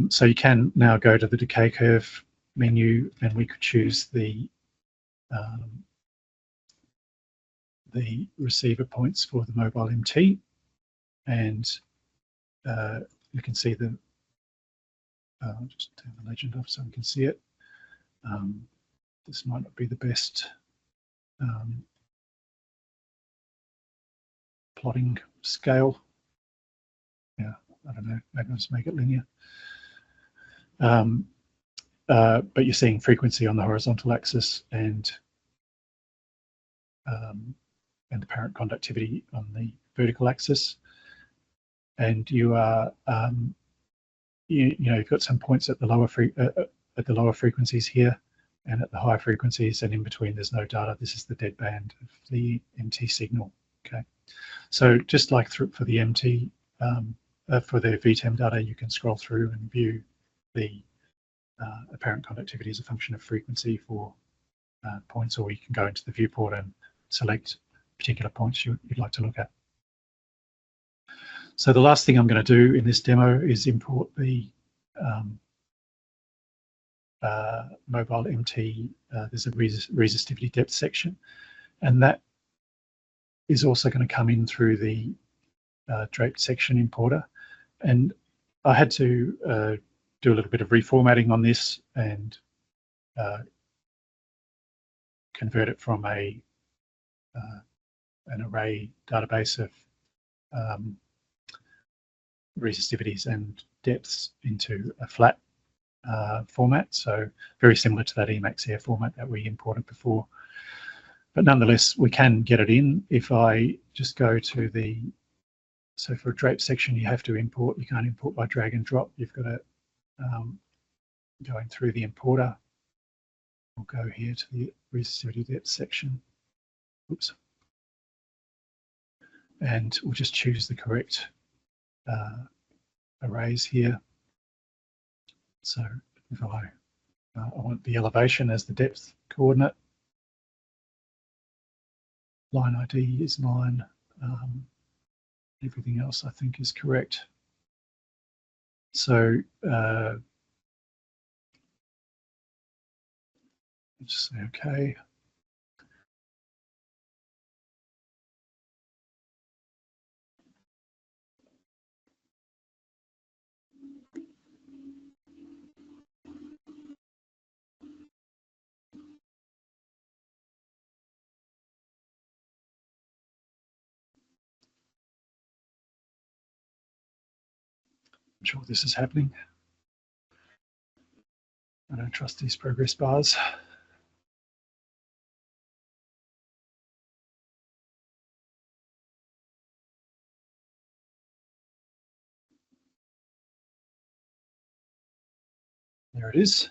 So you can now go to the decay curve menu, and we could choose the receiver points for the MobileMT, and you can see the, I'll just turn the legend off so we can see it. this might not be the best plotting scale. Yeah, I don't know, maybe I'll just make it linear. But you're seeing frequency on the horizontal axis and the apparent conductivity on the vertical axis. And you are, you've got some points at the lower frequencies here, and at the higher frequencies, and in between there's no data. This is the dead band of the MT signal. Okay, so just like for the MT, for the VTEM data, you can scroll through and view the apparent conductivity as a function of frequency for points, or you can go into the viewport and select particular points you'd like to look at. So the last thing I'm going to do in this demo is import the MobileMT. There's a resistivity depth section, and that is also going to come in through the draped section importer. And I had to do a little bit of reformatting on this and convert it from an array database of resistivities and depths into a flat format, so very similar to that Emacs Air format that we imported before. But nonetheless, we can get it in if I just go to the, so for a drape section, you have to import, you can't import by drag and drop. You've got to go in through the importer. We'll go here to the resistivity depth section. Oops. And we'll just choose the correct arrays here. So if I want the elevation as the depth coordinate, line ID is 9. Everything else I think is correct. So just say OK. I'm sure this is happening. I don't trust these progress bars. There it is.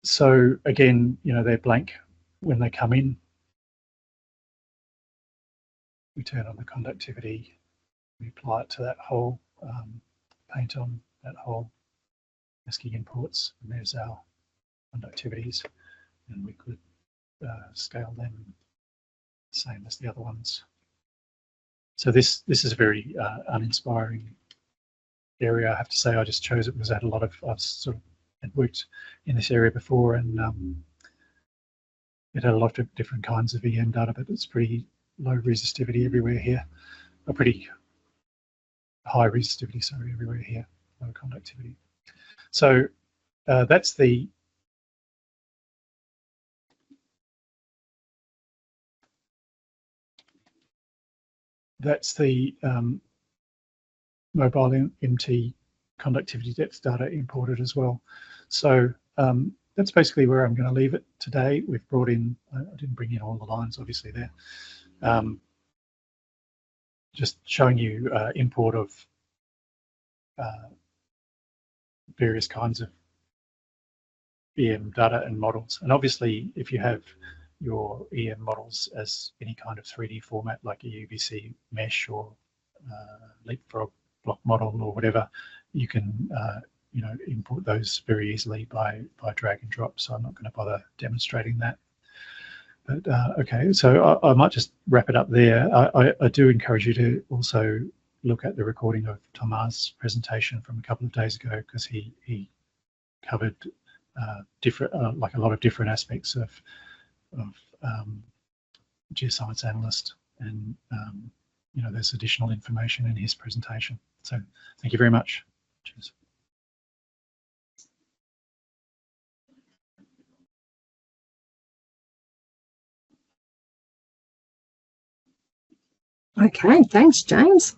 So again, they're blank when they come in. We turn on the conductivity, we apply it to that whole, paint on that whole ASCII imports, and there's our conductivities, and we could scale them the same as the other ones. So this is a very uninspiring area, I have to say. I just chose it because I had a lot of, I've sort of had worked in this area before, and it had a lot of different kinds of EM data, but it's pretty low resistivity everywhere here, a pretty high resistivity, sorry, everywhere here, low conductivity. So that's the MobileMT conductivity depth data imported as well. So that's basically where I'm going to leave it today. We've brought in, I didn't bring in all the lines obviously there, just showing you import of various kinds of EM data and models. And obviously if you have your EM models as any kind of 3D format like a UVC mesh or leapfrog block model or whatever, you can import those very easily by drag and drop. So I'm not going to bother demonstrating that. But okay, so I might just wrap it up there. I do encourage you to also look at the recording of Thomas' presentation from a couple of days ago, because he covered different, like a lot of different aspects of Geoscience Analyst, and there's additional information in his presentation. So thank you very much. Cheers. Okay, thanks, James.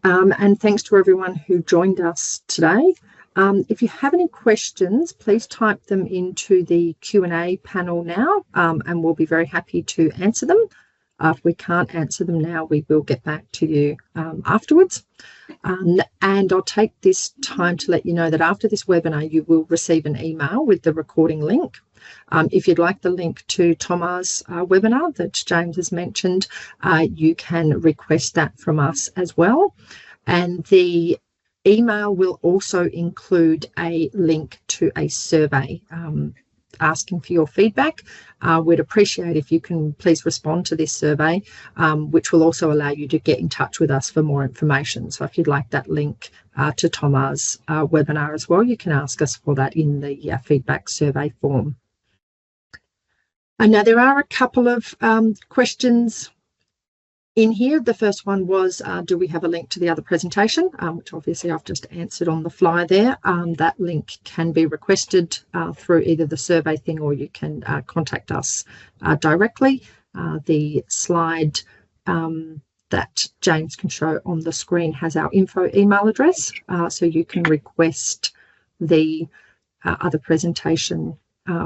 And thanks to everyone who joined us today. If you have any questions, please type them into the Q&A panel now, and we'll be very happy to answer them. If we can't answer them now, we will get back to you afterwards. And I'll take this time to let you know that after this webinar, you will receive an email with the recording link. If you'd like the link to Thomas' webinar that James has mentioned, you can request that from us as well. And the email will also include a link to a survey asking for your feedback. We'd appreciate if you can please respond to this survey, which will also allow you to get in touch with us for more information. So if you'd like that link to Thomas' webinar as well, you can ask us for that in the feedback survey form. And now there are a couple of questions in here. The first one was, do we have a link to the other presentation, which obviously I've just answered on the fly there. That link can be requested through either the survey thing, or you can contact us directly. The slide that James can show on the screen has our info email address, so you can request the other presentation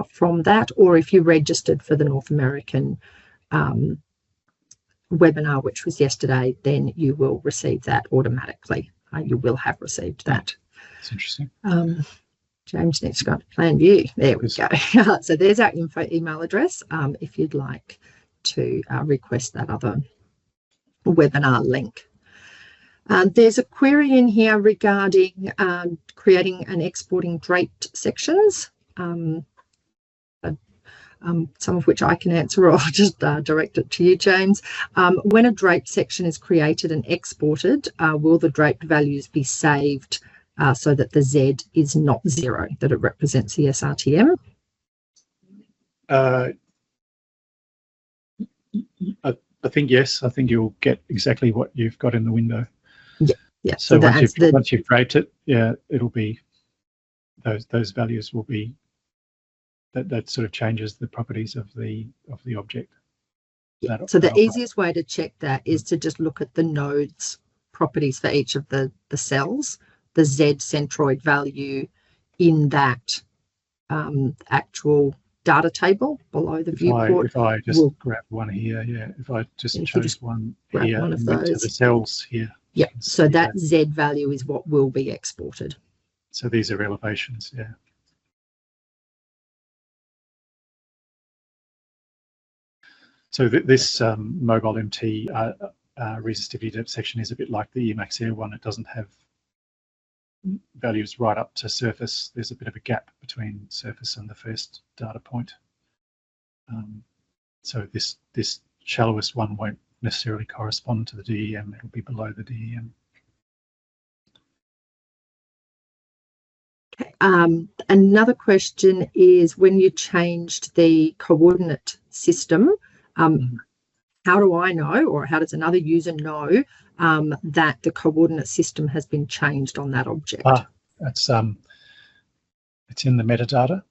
from that, or if you registered for the North American webinar, which was yesterday, then you will receive that automatically. You will have received that. That's interesting. James needs to go to plan view. There we go. So there's our info email address if you'd like to request that other webinar link. There's a query in here regarding creating and exporting draped sections. Some of which I can answer, or I'll just direct it to you, James. When a draped section is created and exported, will the draped values be saved so that the Z is not 0, that it represents the SRTM? I think yes. I think you'll get exactly what you've got in the window. Yeah. So once you've draped it, yeah, it'll be those values will be. That sort of changes the properties of the object. So the easiest way to check that is to just look at the nodes properties for each of the cells, the Z centroid value in that actual data table below the viewport. If I just grab one here, yeah, if I just chose one here one of and those. went to the cells here. Yeah, so that Z value is what will be exported. So these are elevations, yeah. So this MobileMT resistivity depth section is a bit like the Emacs Air one. It doesn't have values right up to surface. There's a bit of a gap between surface and the first data point. So this shallowest one won't necessarily correspond to the DEM. It'll be below the DEM. Okay. Another question is, when you changed the coordinate system, how do I know, or how does another user know that the coordinate system has been changed on that object? It's in the metadata.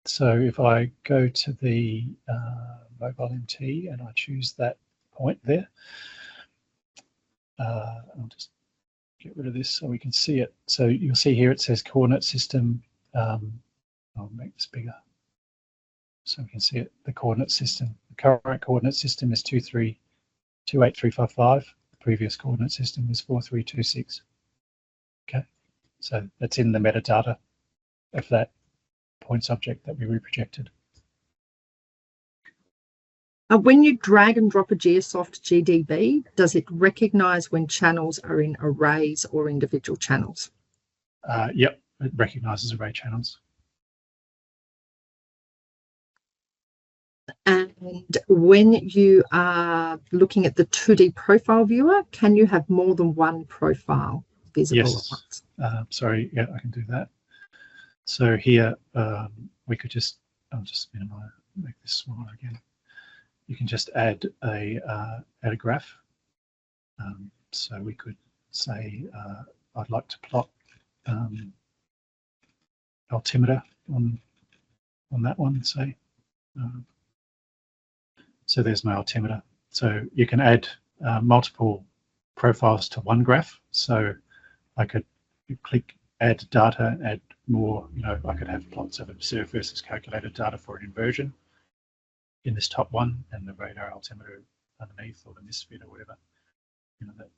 So if I go to the MobileMT and I choose that point there, I'll just get rid of this so we can see it. So you'll see here it says coordinate system. I'll make this bigger so we can see it. The coordinate system. The current coordinate system is 2328355. The previous coordinate system was 4326. Okay, so that's in the metadata of that points object that we reprojected. When you drag and drop a Geosoft GDB, does it recognize when channels are in arrays or individual channels? Yep, it recognizes array channels. And when you are looking at the 2D profile viewer, can you have more than one profile visible at once? Sorry, yeah, I can do that. So here we could just, I'll just minimize, make this smaller again. You can just add a graph. So we could say I'd like to plot altimeter on that one, say. So there's my altimeter. So you can add multiple profiles to one graph. So I could click add data, add more, I could have plots of observed versus calculated data for an inversion in this top one, and the radar altimeter underneath, or the misfit or whatever. That.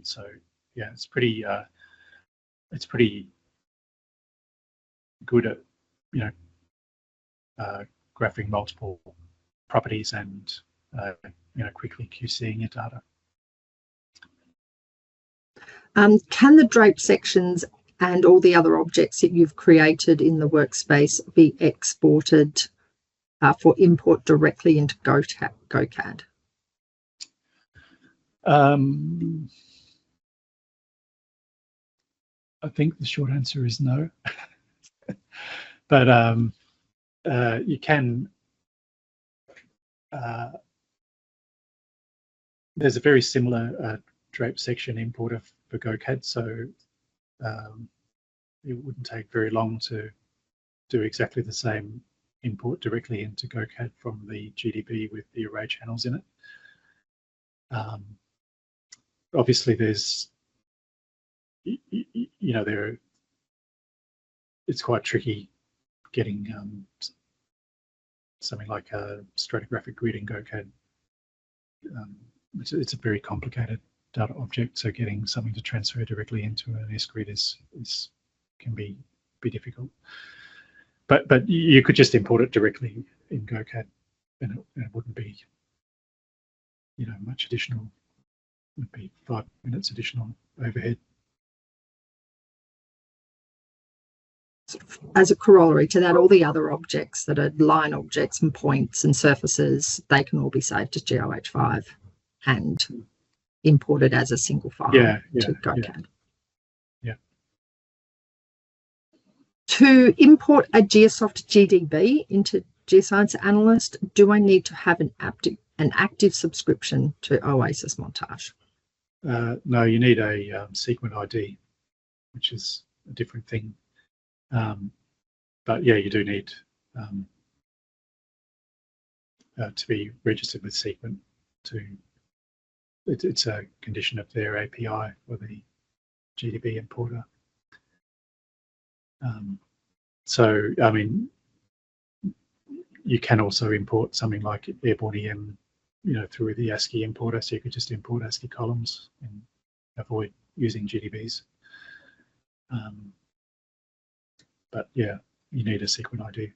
So yeah, it's pretty good at graphing multiple properties and quickly QCing your data. Can the drape sections and all the other objects that you've created in the workspace be exported for import directly into GoCAD? I think the short answer is no. But you can. There's a very similar drape section importer for GoCAD, so it wouldn't take very long to do exactly the same import directly into GoCAD from the GDB with the array channels in it. Obviously, there's, it's quite tricky getting something like a stratigraphic grid in GoCAD. It's a very complicated data object, so getting something to transfer directly into an S-grid can be difficult. But you could just import it directly in GoCAD, and it wouldn't be much additional. It would be 5 minutes additional overhead. As a corollary to that, all the other objects that are line objects and points and surfaces, they can all be saved as GeoH5 and imported as a single file to GoCAD. Yeah. To import a Geosoft GDB into Geoscience Analyst, do I need to have an active subscription to Oasis Montage? No, you need a Sequent ID, which is a different thing. But yeah, you do need to be registered with Sequent. It's a condition of their API for the GDB importer. So I mean, you can also import something like airborne EM, through the ASCII importer. So you could just import ASCII columns and avoid using GDBs. But yeah, you need a Sequent ID.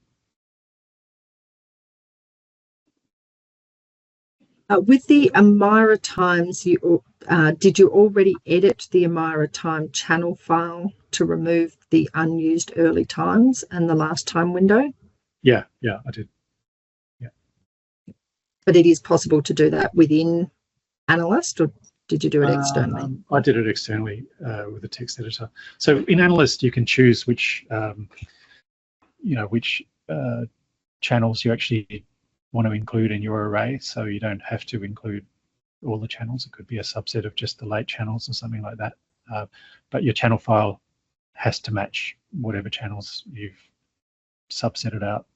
With the Amira times, did you already edit the Amira time channel file to remove the unused early times and the last time window? Yeah, I did. Yeah. But it is possible to do that within Analyst, or did you do it externally? I did it externally with a text editor. So in Analyst, you can choose which channels you actually want to include in your array. So you don't have to include all the channels. It could be a subset of just the late channels or something like that. But your channel file has to match whatever channels you've subsetted out.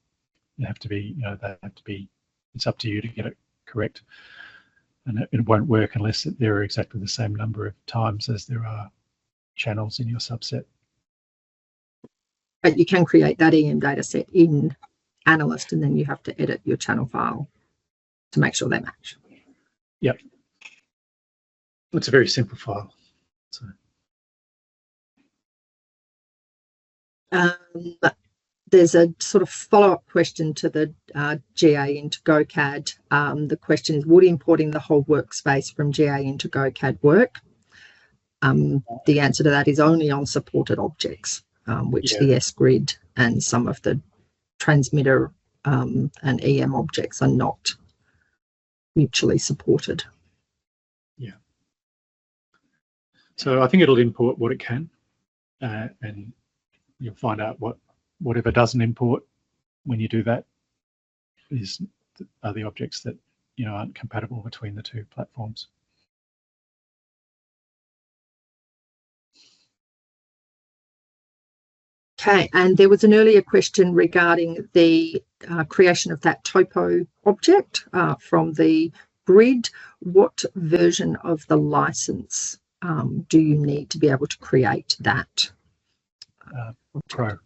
They have to be, they have to be. It's up to you to get it correct, and it won't work unless there are exactly the same number of times as there are channels in your subset. But you can create that EM dataset in Analyst, and then you have to edit your channel file to make sure they match. Yep. It's a very simple file. So. There's a sort of follow-up question to the GA into GoCAD. The question is, would importing the whole workspace from GA into GoCAD work? The answer to that is only on supported objects, which the S-grid and some of the transmitter and EM objects are not mutually supported. Yeah. So I think it'll import what it can, and you'll find out whatever doesn't import when you do that are the objects that aren't compatible between the two platforms. Okay, and there was an earlier question regarding the creation of that topo object from the grid, what version of the license do you need to be able to create that? Pro.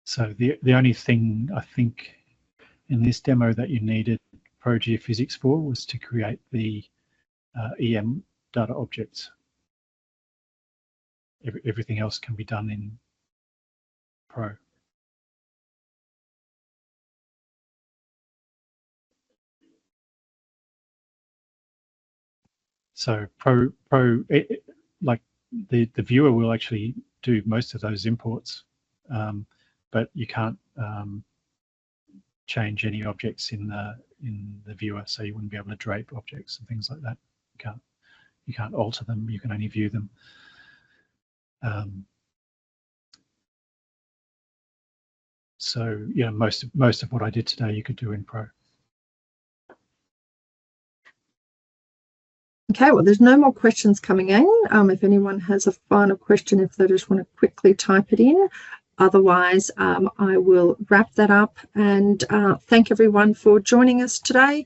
So the only thing I think in this demo that you needed Pro Geophysics for was to create the EM data objects. Everything else can be done in Pro. So like the viewer will actually do most of those imports, but you can't change any objects in the viewer, so you wouldn't be able to drape objects and things like that. You can't alter them. You can only view them. So yeah, most of what I did today you could do in Pro. Okay, well, there's no more questions coming in. If anyone has a final question, if they just want to quickly type it in. Otherwise, I will wrap that up and thank everyone for joining us today.